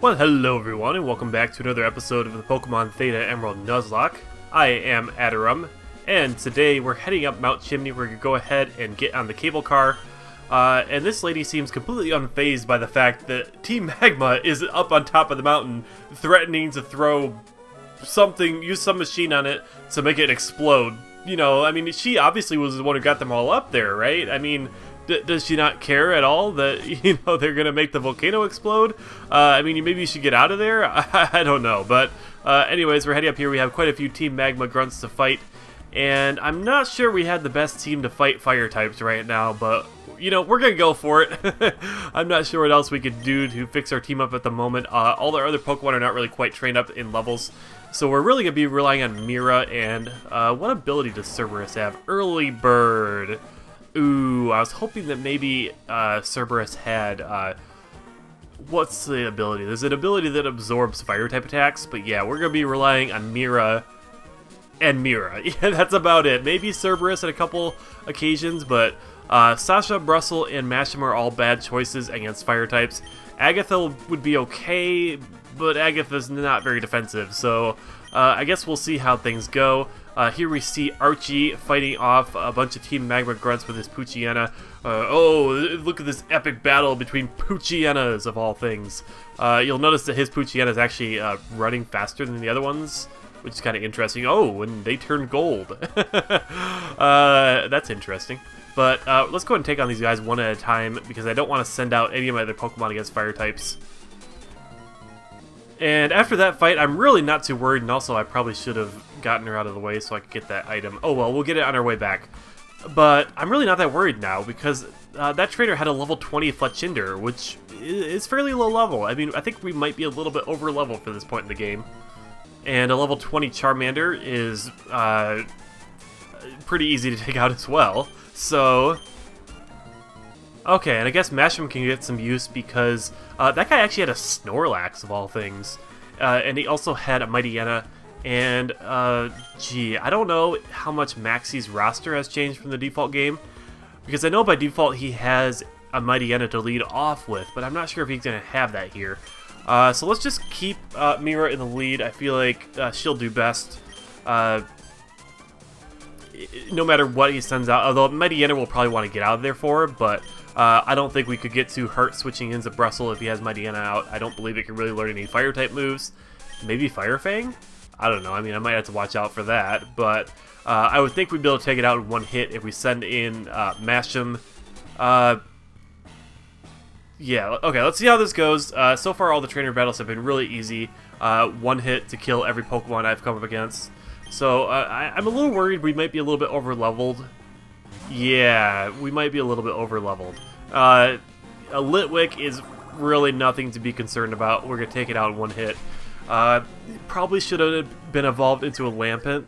Well, hello everyone, and welcome back to another episode of the Pokemon Theta Emerald Nuzlocke. I am Atyrum, and today we're heading up Mount Chimney. We're going to go ahead and get on the cable car. And this lady seems completely unfazed by the fact that Team Magma is up on top of the mountain, threatening to throw something, use some machine on it to make it explode. You know, I mean, she obviously was the one who got them all up there, right? I mean, does she not care at all that, you know, they're going to make the volcano explode? I mean, maybe you should get out of there? I don't know. But anyways, we're heading up here. We have quite a few Team Magma grunts to fight. And I'm not sure we had the best team to fight fire types right now, but, you know, we're going to go for it. I'm not sure what else we could do to fix our team up at the moment. All our other Pokemon are not really quite trained up in levels. So we're really going to be relying on Mira. And what ability does Cerberus have? Early Bird. Ooh, I was hoping that maybe Cerberus had, what's the ability? There's an ability that absorbs fire-type attacks, but yeah, we're going to be relying on Mira and Mira. Yeah, that's about it. Maybe Cerberus at a couple occasions, but Sasha, Brussel, and Masham are all bad choices against fire-types. Agatha would be okay, but Agatha's not very defensive, so I guess we'll see how things go. Here we see Archie fighting off a bunch of Team Magma grunts with his Poochyena. Oh, look at this epic battle between Poochyenas, of all things. You'll notice that his Poochyeena is actually running faster than the other ones, which is kind of interesting. Oh, and they turn gold. That's interesting. But let's go ahead and take on these guys one at a time, because I don't want to send out any of my other Pokemon against fire types. And after that fight, I'm really not too worried, and also I probably should have gotten her out of the way so I could get that item. Oh well, we'll get it on our way back. But I'm really not that worried now, because that trainer had a level 20 Fletchinder, which is fairly low level. I mean, I think we might be a little bit over level for this point in the game. And a level 20 Charmander is pretty easy to take out as well. So okay, and I guess Masham can get some use because that guy actually had a Snorlax, of all things. And he also had a Mightyena. And, gee, I don't know how much Maxie's roster has changed from the default game. Because I know by default he has a Mightyena to lead off with, but I'm not sure if he's going to have that here. So let's just keep Mira in the lead. I feel like she'll do best. No matter what he sends out, although Mightyena will probably want to get out of there for her, but I don't think we could get too hurt switching into Brussel if he has Mightyena out. I don't believe it can really learn any Fire-type moves. Maybe Fire Fang? I don't know. I mean, I might have to watch out for that, but I would think we'd be able to take it out in one hit if we send in Masham. Yeah, okay, let's see how this goes. So far, all the trainer battles have been really easy. One hit to kill every Pokemon I've come up against. So I'm a little worried we might be a little bit over-leveled. Yeah, we might be a little bit over-leveled. A Litwick is really nothing to be concerned about. We're going to take it out in one hit. Probably should have been evolved into a Lampent.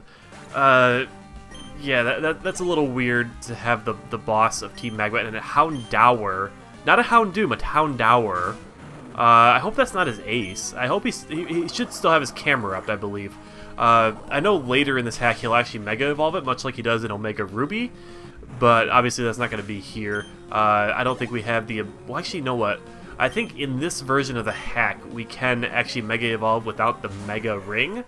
Yeah, that's a little weird to have the boss of Team Magma and a Houndour. Not a Houndoom, a Houndour. I hope that's not his ace. I hope he should still have his camera up, I believe. I know later in this hack he'll actually Mega Evolve it, much like he does in Omega Ruby. But obviously that's not going to be here. I don't think we have the... Well, actually, you know what? I think in this version of the hack, we can actually Mega Evolve without the Mega Ring.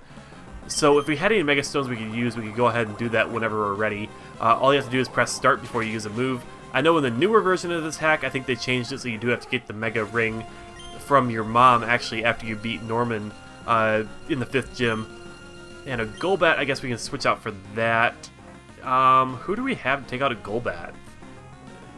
So if we had any Mega Stones we could use, we could go ahead and do that whenever we're ready. All you have to do is press start before you use a move. I know in the newer version of this hack, I think they changed it so you do have to get the Mega Ring from your mom, actually, after you beat Norman in the 5th gym. And a Golbat, I guess we can switch out for that. Who do we have to take out a Golbat?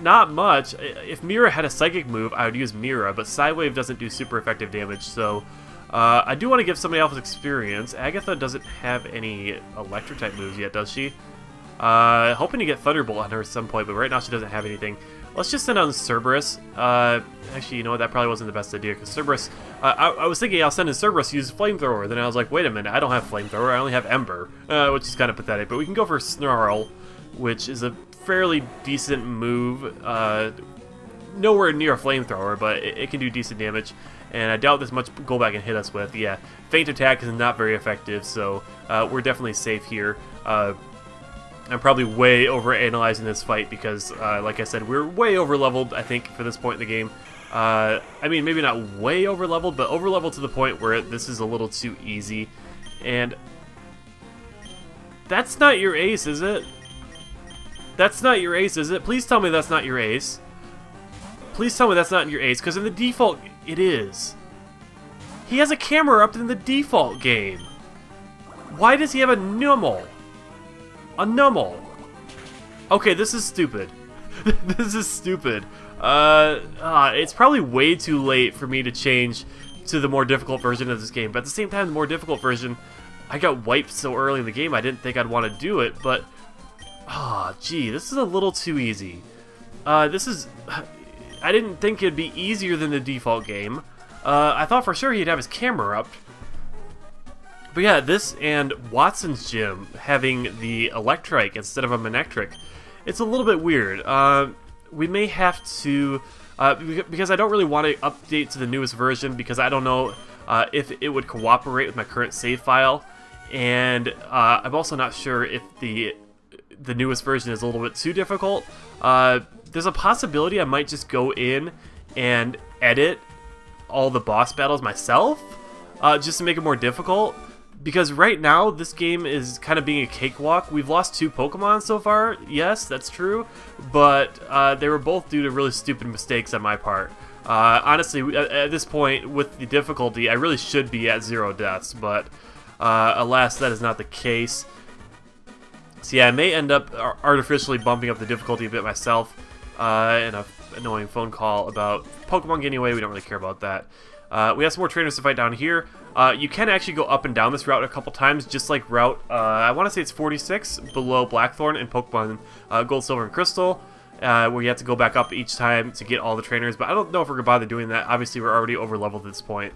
Not much. If Mira had a Psychic move, I would use Mira, but Psywave doesn't do super effective damage, so I do want to give somebody else experience. Agatha doesn't have any Electric-type moves yet, does she? Hoping to get Thunderbolt on her at some point, but right now she doesn't have anything. Let's just send on Cerberus. Actually, you know what? That probably wasn't the best idea, because Cerberus... I was thinking I'll send in Cerberus to use Flamethrower, then I was like, wait a minute, I don't have Flamethrower, I only have Ember, which is kind of pathetic. But we can go for Snarl, which is a fairly decent move. Nowhere near a Flamethrower, but it can do decent damage. And I doubt this much Golbat can hit us with. Yeah, Feint Attack is not very effective, so we're definitely safe here. I'm probably way over-analyzing this fight because, like I said, we're way over-leveled, I think, for this point in the game. I mean, maybe not way over-leveled, but over-leveled to the point where this is a little too easy. And that's not your ace, is it? That's not your ace, is it? Please tell me that's not your ace. Please tell me that's not your ace, because in the default, it is. He has a camera up in the default game. Why does he have a numel? A numel. Okay, this is stupid. This is stupid. It's probably way too late for me to change to the more difficult version of this game, but at the same time, the more difficult version, I got wiped so early in the game, I didn't think I'd want to do it, but... gee, this is a little too easy. I didn't think it'd be easier than the default game. I thought for sure he'd have his camera up. But yeah, this and Watson's Gym having the Electrike instead of a Manectric, it's a little bit weird. We may have to, because I don't really want to update to the newest version because I don't know if it would cooperate with my current save file, and I'm also not sure if the newest version is a little bit too difficult. There's a possibility I might just go in and edit all the boss battles myself, just to make it more difficult. Because right now, this game is kind of being a cakewalk. We've lost 2 Pokemon so far. Yes, that's true. But they were both due to really stupid mistakes on my part. Honestly, at this point, with the difficulty, I really should be at 0 deaths. But alas, that is not the case. So yeah, I may end up artificially bumping up the difficulty a bit myself. And an annoying phone call about Pokemon getting away. We don't really care about that. We have some more trainers to fight down here. You can actually go up and down this route a couple times, just like route, I want to say it's 46, below Blackthorn in Pokemon Gold, Silver, and Crystal, where you have to go back up each time to get all the trainers, but I don't know if we're going to bother doing that. Obviously, we're already over-leveled at this point.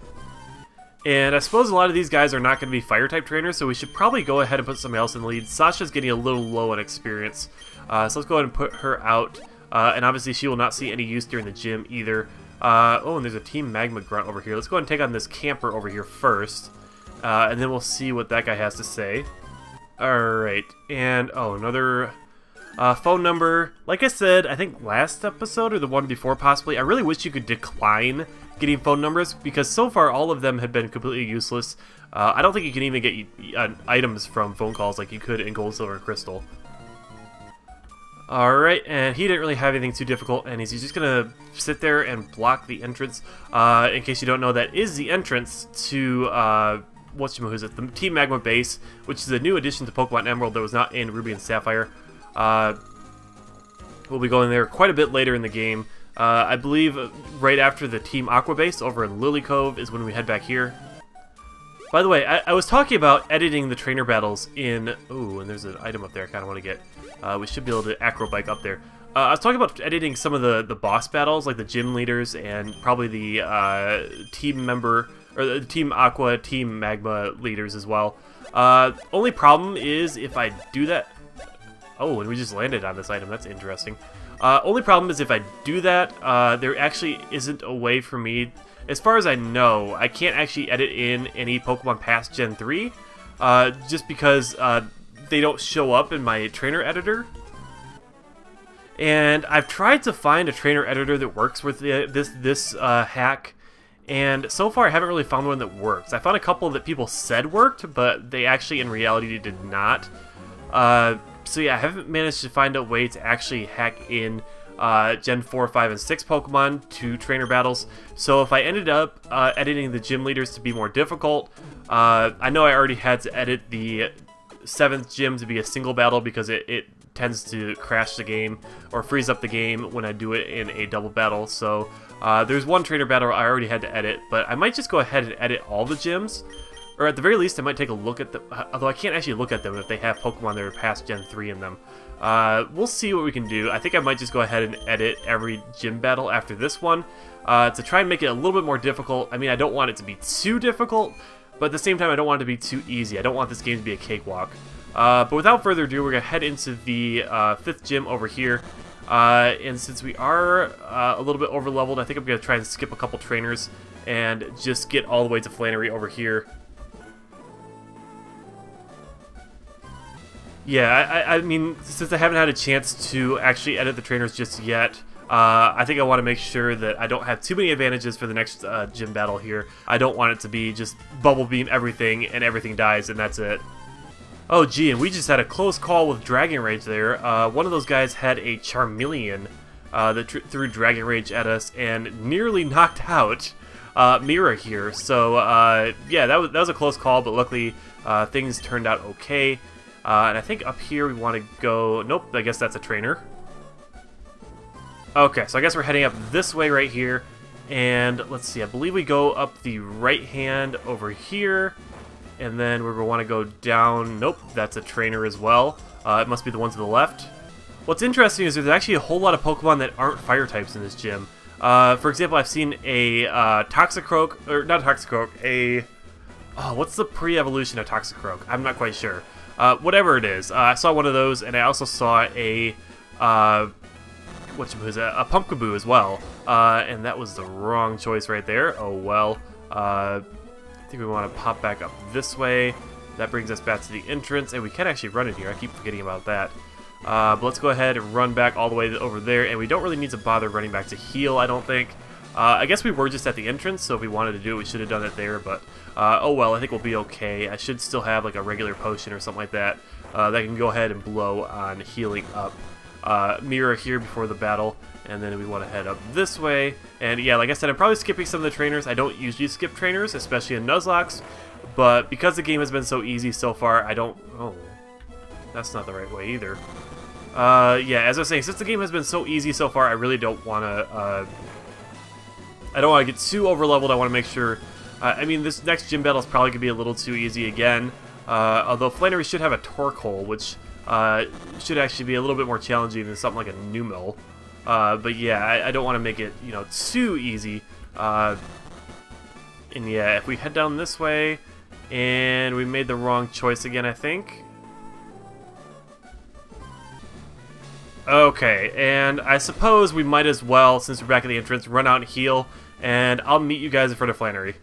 And I suppose a lot of these guys are not going to be Fire-type trainers, so we should probably go ahead and put somebody else in the lead. Sasha's getting a little low on experience, so let's go ahead and put her out, and obviously she will not see any use during the gym either. Oh, and there's a Team Magma Grunt over here. Let's go ahead and take on this camper over here first, and then we'll see what that guy has to say. Alright, and, oh, another phone number. Like I said, I think last episode, or the one before possibly, I really wish you could decline getting phone numbers, because so far all of them have been completely useless. I don't think you can even get items from phone calls like you could in Gold, Silver, and Crystal. Alright, and he didn't really have anything too difficult, and he's just gonna sit there and block the entrance. In case you don't know, that is the entrance to, the Team Magma base, which is a new addition to Pokemon Emerald that was not in Ruby and Sapphire. We'll be going there quite a bit later in the game. I believe right after the Team Aqua base over in Lily Cove is when we head back here. By the way, I was talking about editing the trainer battles in... Ooh, and there's an item up there I kind of want to get. We should be able to acro bike up there. I was talking about editing some of the boss battles, like the gym leaders and probably the team member, or the Team Aqua, Team Magma leaders as well. Only problem is if I do that... Oh, and we just landed on this item. That's interesting. Only problem is if I do that, there actually isn't a way for me... As far as I know, I can't actually edit in any Pokemon past Gen 3, just because they don't show up in my trainer editor. And I've tried to find a trainer editor that works with this hack, and so far I haven't really found one that works. I found a couple that people said worked, but they actually in reality did not. So yeah, I haven't managed to find a way to actually hack in Gen 4, 5, and 6 Pokemon to trainer battles. So if I ended up editing the gym leaders to be more difficult, I know I already had to edit the 7th gym to be a single battle because it tends to crash the game or freeze up the game when I do it in a double battle. So there's one trainer battle I already had to edit, but I might just go ahead and edit all the gyms. Or at the very least, I might take a look at them, although I can't actually look at them if they have Pokemon that are past Gen 3 in them. We'll see what we can do. I think I might just go ahead and edit every gym battle after this one to try and make it a little bit more difficult. I mean, I don't want it to be too difficult, but at the same time, I don't want it to be too easy. I don't want this game to be a cakewalk. But without further ado, we're going to head into the 5th gym over here. And since we are a little bit over-leveled, I think I'm going to try and skip a couple trainers and just get all the way to Flannery over here. Yeah, I mean, since I haven't had a chance to actually edit the trainers just yet, I think I want to make sure that I don't have too many advantages for the next gym battle here. I don't want it to be just bubble beam everything and everything dies and that's it. Oh gee, and we just had a close call with Dragon Rage there. One of those guys had a Charmeleon that threw Dragon Rage at us and nearly knocked out Mira here. So yeah, that was a close call, but luckily things turned out okay. And I think up here we want to go... Nope, I guess that's a trainer. Okay, so I guess we're heading up this way right here. And let's see, I believe we go up the right hand over here. And then we're going to want to go down... Nope, that's a trainer as well. It must be the one to the left. What's interesting is there's actually a whole lot of Pokemon that aren't fire types in this gym. For example, I've seen a Toxicroak, or not a Toxicroak, a... Oh, what's the pre-evolution of Toxicroak? I'm not quite sure. Whatever it is. I saw one of those, and I also saw a... a Pumpkaboo as well. And that was the wrong choice right there. Oh well. I think we want to pop back up this way. That brings us back to the entrance, and we can actually run in here. I keep forgetting about that. But let's go ahead and run back all the way over there, and we don't really need to bother running back to heal, I don't think. I guess we were just at the entrance, so if we wanted to do it, we should have done it there, but oh well, I think we'll be okay. I should still have like a regular potion or something like that that can go ahead and blow on healing up Mira here before the battle, and then we want to head up this way. And yeah, like I said, I'm probably skipping some of the trainers. I don't usually skip trainers, especially in Nuzlocke, but because the game has been so easy so far, I don't... Oh, that's not the right way either. Yeah, as I was saying, since the game has been so easy so far, I really don't want to... I don't want to get too over-leveled. I want to make sure... I mean, this next gym battle is probably going to be a little too easy again. Although Flannery should have a Torque Hole, which should actually be a little bit more challenging than something like a Numel. But yeah, I don't want to make it, you know, too easy. And yeah, if we head down this way, and we made the wrong choice again, I think. Okay, and I suppose we might as well, since we're back at the entrance, run out and heal, and I'll meet you guys in front of Flannery.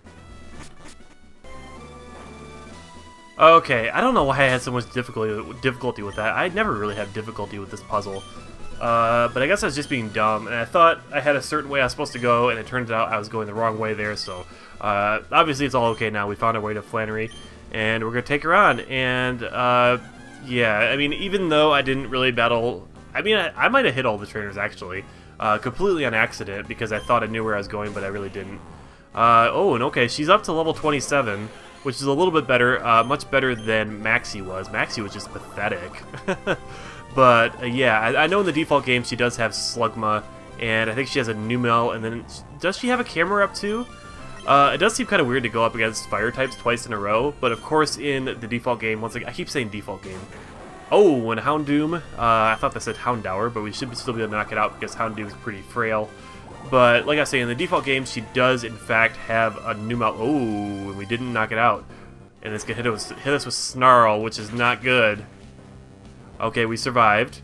Okay, I don't know why I had so much difficulty with that. I never really had difficulty with this puzzle. But I guess I was just being dumb, and I thought I had a certain way I was supposed to go, and it turns out I was going the wrong way there, so... obviously it's all okay now. We found our way to Flannery, and we're going to take her on, and, yeah, I mean, even though I didn't really battle... I mean, I might have hit all the trainers, actually, completely on accident, because I thought I knew where I was going, but I really didn't. Oh, and okay, she's up to level 27, which is a little bit better, much better than Maxie was. Maxie was just pathetic. But, yeah, I know in the default game she does have Slugma, and I think she has a Numel, and then, does she have a camera up too? It does seem kind of weird to go up against fire types twice in a row, but of course in the default game, once again, I keep saying default game. Oh, and Houndoom, I thought that said Houndour, but we should still be able to knock it out because Houndoom is pretty frail. But, like I say, in the default game, she does, in fact, have a Numel. Oh, and we didn't knock it out. And it's going to hit us with Snarl, which is not good. Okay, we survived.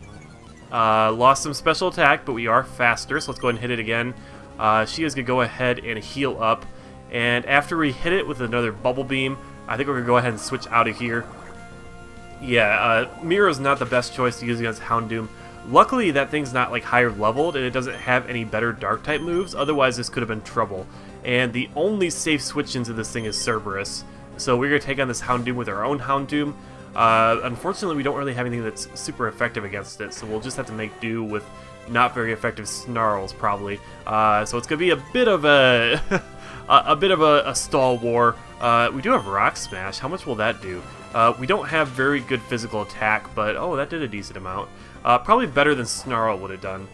Lost some special attack, but we are faster, so let's go ahead and hit it again. She is going to go ahead and heal up. And after we hit it with another Bubble Beam, I think we're going to go ahead and switch out of here. Yeah, Mira's not the best choice to use against Houndoom. Luckily, that thing's not like higher leveled, and it doesn't have any better Dark-type moves, otherwise this could have been trouble. And the only safe switch into this thing is Cerberus. So we're going to take on this Houndoom with our own Houndoom. Unfortunately, we don't really have anything that's super effective against it, so we'll just have to make do with not very effective Snarls, probably. So it's going to be a bit of a... a stall war. We do have Rock Smash. How much will that do? We don't have very good physical attack, but oh, that did a decent amount. Probably better than Snarl would have done.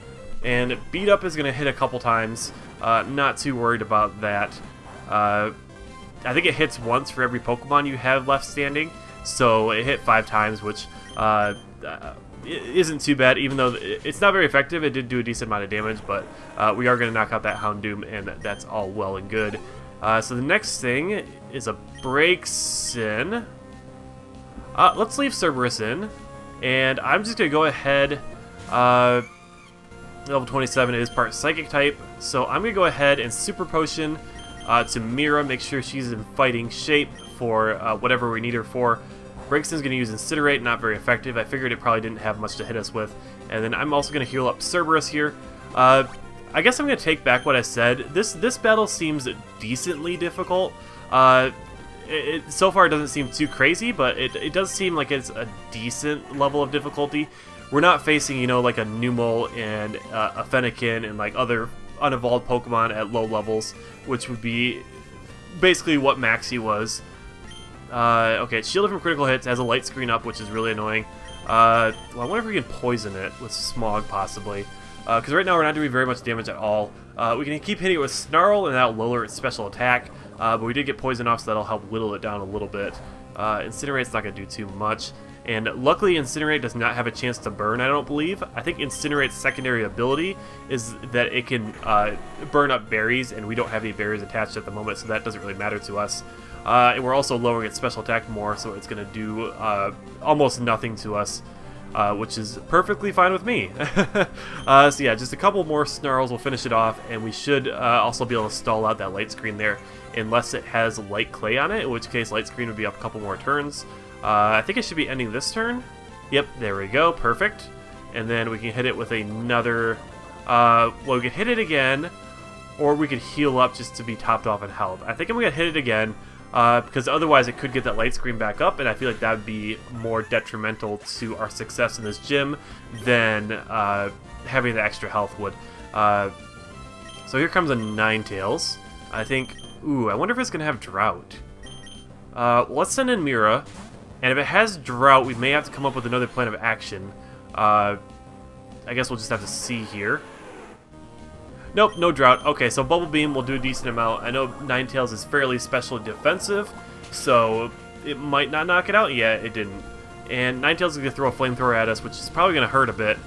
And Beat Up is going to hit a couple times. Not too worried about that. I think it hits once for every Pokemon you have left standing. So it hit 5 times, which isn't too bad. Even though it's not very effective, it did do a decent amount of damage. But we are going to knock out that Houndoom, and that's all well and good. So the next thing is a Breaks in. Let's leave Cerberus in, and I'm just going to go ahead, level 27 is part Psychic type, so I'm going to go ahead and Super Potion to Mira, make sure she's in fighting shape for whatever we need her for. Breakson's going to use Incinerate, not very effective. I figured it probably didn't have much to hit us with, and then I'm also going to heal up Cerberus here. I guess I'm going to take back what I said. This battle seems decently difficult. So far it doesn't seem too crazy, but it does seem like it's a decent level of difficulty. We're not facing, you know, like a Numel and a Fennekin and like other unevolved Pokemon at low levels, which would be basically what Maxie was. Okay, it's shielded from critical hits, has a light screen up, which is really annoying. Well, I wonder if we can poison it with Smog, possibly. Because right now we're not doing very much damage at all. We can keep hitting it with Snarl, and that'll lower its special attack. But we did get poison off, so that'll help whittle it down a little bit. Incinerate's not going to do too much. And luckily, Incinerate does not have a chance to burn, I don't believe. I think Incinerate's secondary ability is that it can burn up berries, and we don't have any berries attached at the moment, so that doesn't really matter to us. And we're also lowering its special attack more, so it's going to do almost nothing to us, which is perfectly fine with me. So yeah, just a couple more Snarls will finish it off, and we should also be able to stall out that light screen there, unless it has light clay on it, in which case light screen would be up a couple more turns. I think it should be ending this turn. Yep, there we go, perfect. And then we can hit it with another, well, we can hit it again, or we could heal up just to be topped off in health. I think I'm going to hit it again, because otherwise it could get that light screen back up, and I feel like that would be more detrimental to our success in this gym than having the extra health would. So here comes a Ninetales. I think, ooh, I wonder if it's going to have Drought. Let's send in Mira, and if it has Drought, we may have to come up with another plan of action. I guess we'll just have to see here. Nope, no Drought. Okay, so Bubble Beam will do a decent amount. I know Ninetales is fairly special defensive, so it might not knock it out. Yeah, it didn't. And Ninetales is going to throw a Flamethrower at us, which is probably going to hurt a bit,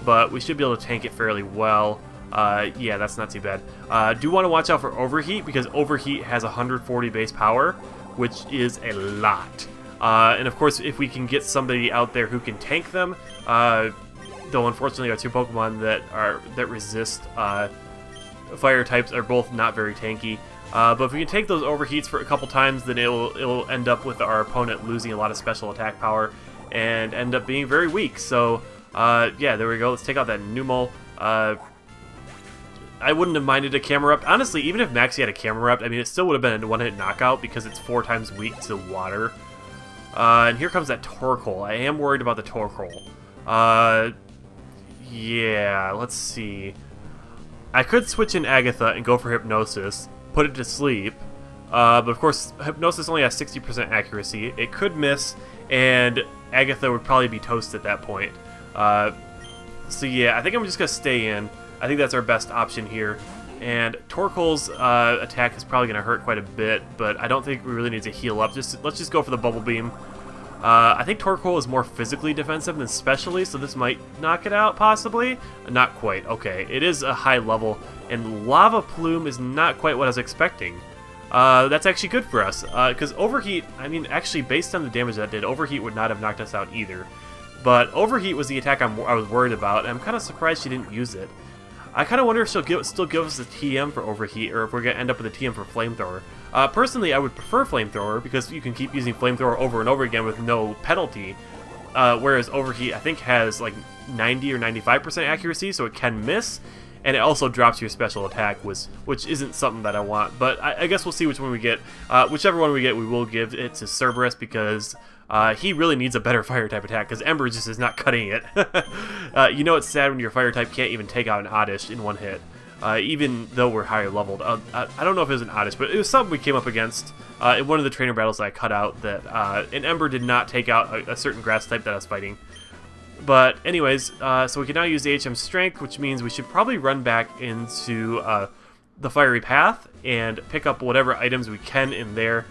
but we should be able to tank it fairly well. Yeah, that's not too bad. Do want to watch out for Overheat, because Overheat has 140 base power, which is a lot. And of course, if we can get somebody out there who can tank them, though unfortunately our two Pokemon that resist fire types are both not very tanky. But if we can take those overheats for a couple times, then it'll end up with our opponent losing a lot of special attack power and end up being very weak. So yeah, there we go. Let's take out that Numel. I wouldn't have minded a Camera Up. Honestly, even if Maxie had a Camera Up, I mean, it still would have been a one-hit knockout because it's 4 times weak to water. And here comes that Torkoal. I am worried about the Torkoal. Yeah, let's see. I could switch in Agatha and go for Hypnosis, put it to sleep. But of course, Hypnosis only has 60% accuracy. It could miss, and Agatha would probably be toast at that point. So yeah, I think I'm just going to stay in. I think that's our best option here. And Torkoal's attack is probably going to hurt quite a bit, but I don't think we really need to heal up. Let's just go for the Bubble Beam. I think Torkoal is more physically defensive than specially, so this might knock it out, possibly. Not quite. Okay, it is a high level, and Lava Plume is not quite what I was expecting. That's actually good for us, because Overheat, I mean, actually, based on the damage that did, Overheat would not have knocked us out either. But Overheat was the attack I was worried about, and I'm kind of surprised she didn't use it. I kind of wonder if she'll still give us a TM for Overheat, or if we're going to end up with a TM for Flamethrower. Personally, I would prefer Flamethrower, because you can keep using Flamethrower over and over again with no penalty. Whereas Overheat, I think, has like 90 or 95% accuracy, so it can miss, and it also drops your special attack, which isn't something that I want. But I guess we'll see which one we get. Whichever one we get, we will give it to Cerberus, because he really needs a better fire-type attack, because Ember just is not cutting it. You know it's sad when your fire-type can't even take out an Oddish in one hit, even though we're higher leveled. I don't know if it was an Oddish, but it was something we came up against in one of the trainer battles that I cut out, that an Ember did not take out a certain grass type that I was fighting. But anyways, so we can now use the HM Strength, which means we should probably run back into the Fiery Path and pick up whatever items we can in there,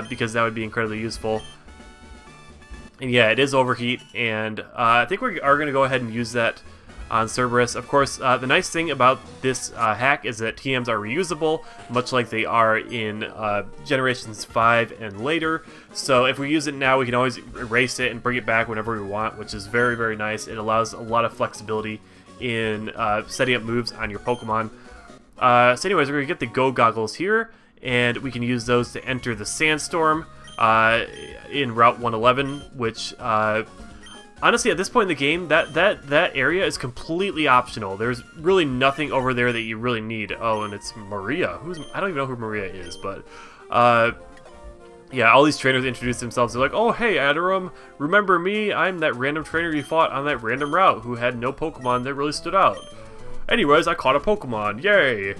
because that would be incredibly useful. And yeah, it is Overheat, and I think we are going to go ahead and use that on Cerberus. Of course, the nice thing about this hack is that TMs are reusable, much like they are in Generations 5 and later. So if we use it now, we can always erase it and bring it back whenever we want, which is very, very nice. It allows a lot of flexibility in setting up moves on your Pokemon. So anyways, we're going to get the Go Goggles here, and we can use those to enter the Sandstorm in Route 111, which honestly, at this point in the game, that area is completely optional. There's really nothing over there that you really need. Oh, and it's Maria. I don't even know who Maria is, but yeah, all these trainers introduce themselves. They're like, oh, hey, Atyrum, remember me? I'm that random trainer you fought on that random route who had no Pokemon that really stood out. Anyways, I caught a Pokemon. Yay!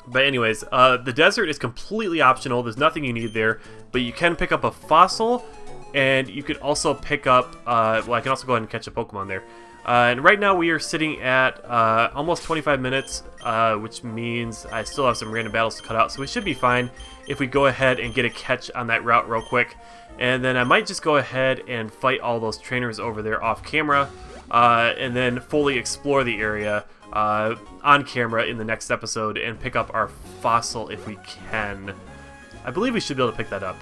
But anyways, the desert is completely optional. There's nothing you need there, but you can pick up a fossil, and you could also pick up, well, I can also go ahead and catch a Pokemon there. And right now we are sitting at almost 25 minutes, which means I still have some random battles to cut out, so we should be fine if we go ahead and get a catch on that route real quick. And then I might just go ahead and fight all those trainers over there off camera, and then fully explore the area on camera in the next episode and pick up our fossil if we can. I believe we should be able to pick that up.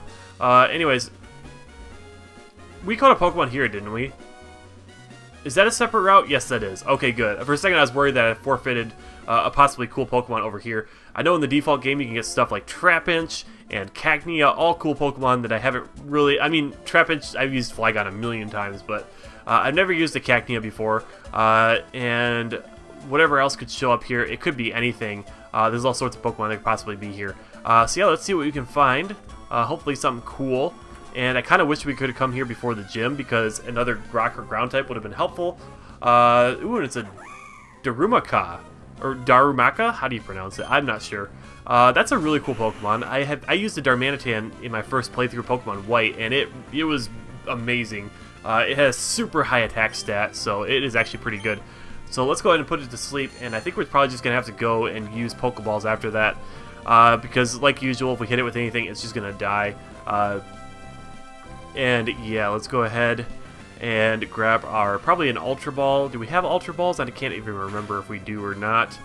Anyways, we caught a Pokemon here, didn't we? Is that a separate route? Yes, that is. Okay, good. For a second, I was worried that I forfeited a possibly cool Pokemon over here. I know in the default game you can get stuff like Trapinch and Cacnea, all cool Pokemon that I haven't really... I mean, Trapinch, I've used Flygon a million times, but I've never used a Cacnea before. And whatever else could show up here, it could be anything. There's all sorts of Pokemon that could possibly be here. So yeah, let's see what we can find. Hopefully something cool. And I kind of wish we could have come here before the gym, because another rock or ground type would have been helpful. Ooh, and it's a Darumaka. Or Darumaka? How do you pronounce it? I'm not sure. That's a really cool Pokemon. I used a Darmanitan in my first playthrough of Pokemon White, and it was amazing. It has super high attack stat, so it is actually pretty good. So let's go ahead and put it to sleep, and I think we're probably just going to have to go and use Pokeballs after that. Because, like usual, if we hit it with anything, it's just going to die. And yeah, let's go ahead and grab our, probably an Ultra Ball. Do we have Ultra Balls? I can't even remember if we do or not.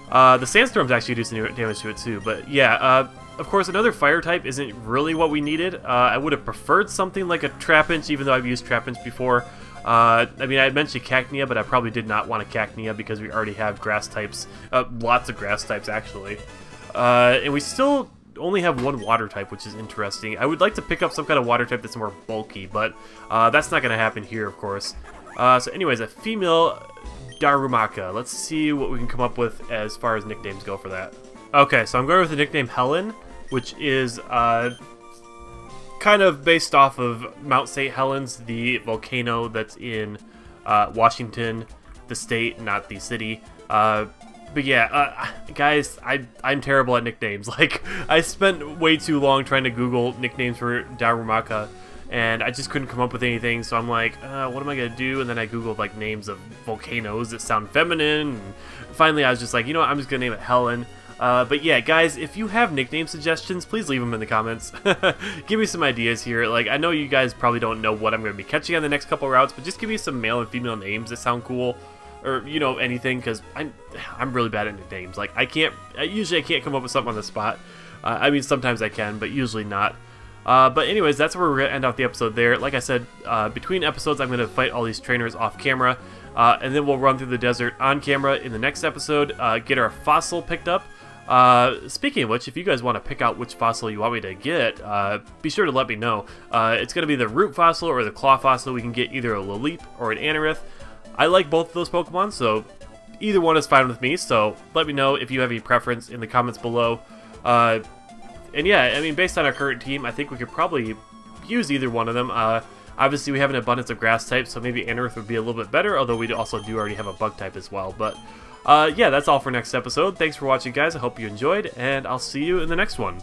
The Sandstorms actually do some damage to it too, but yeah, of course another Fire type isn't really what we needed. I would have preferred something like a Trapinch, even though I've used Trapinch before. I mean, I had mentioned Cacnea, but I probably did not want a Cacnea because we already have grass types, lots of grass types actually. And we still only have one water type, which is interesting. I would like to pick up some kind of water type that's more bulky, but that's not going to happen here, of course. So anyways, a female Darumaka. Let's see what we can come up with as far as nicknames go for that. Okay, so I'm going with the nickname Helen, which is kind of based off of Mount St. Helens, the volcano that's in Washington, the state, not the city. But yeah, guys, I'm terrible at nicknames. Like, I spent way too long trying to Google nicknames for Darumaka, and I just couldn't come up with anything, so I'm like, what am I going to do? And then I Googled, like, names of volcanoes that sound feminine, and finally I was just like, you know what, I'm just going to name it Helen. But yeah, guys, if you have nickname suggestions, please leave them in the comments. Give me some ideas here. Like, I know you guys probably don't know what I'm going to be catching on the next couple routes, but just give me some male and female names that sound cool. Or, you know, anything, because I'm really bad at nicknames. Like, usually I can't come up with something on the spot. I mean, sometimes I can, but usually not. But anyways, that's where we're going to end off the episode there. Like I said, between episodes, I'm going to fight all these trainers off camera, and then we'll run through the desert on camera in the next episode, get our fossil picked up. Speaking of which, if you guys want to pick out which fossil you want me to get, be sure to let me know. It's going to be the root fossil or the claw fossil. We can get either a Laleep or an Anorith. I like both of those Pokemon, so either one is fine with me, so let me know if you have any preference in the comments below. And yeah, I mean, based on our current team, I think we could probably use either one of them. Obviously, we have an abundance of grass types, so maybe Anorith would be a little bit better, although we also do already have a bug type as well. But yeah, that's all for next episode. Thanks for watching, guys. I hope you enjoyed, and I'll see you in the next one.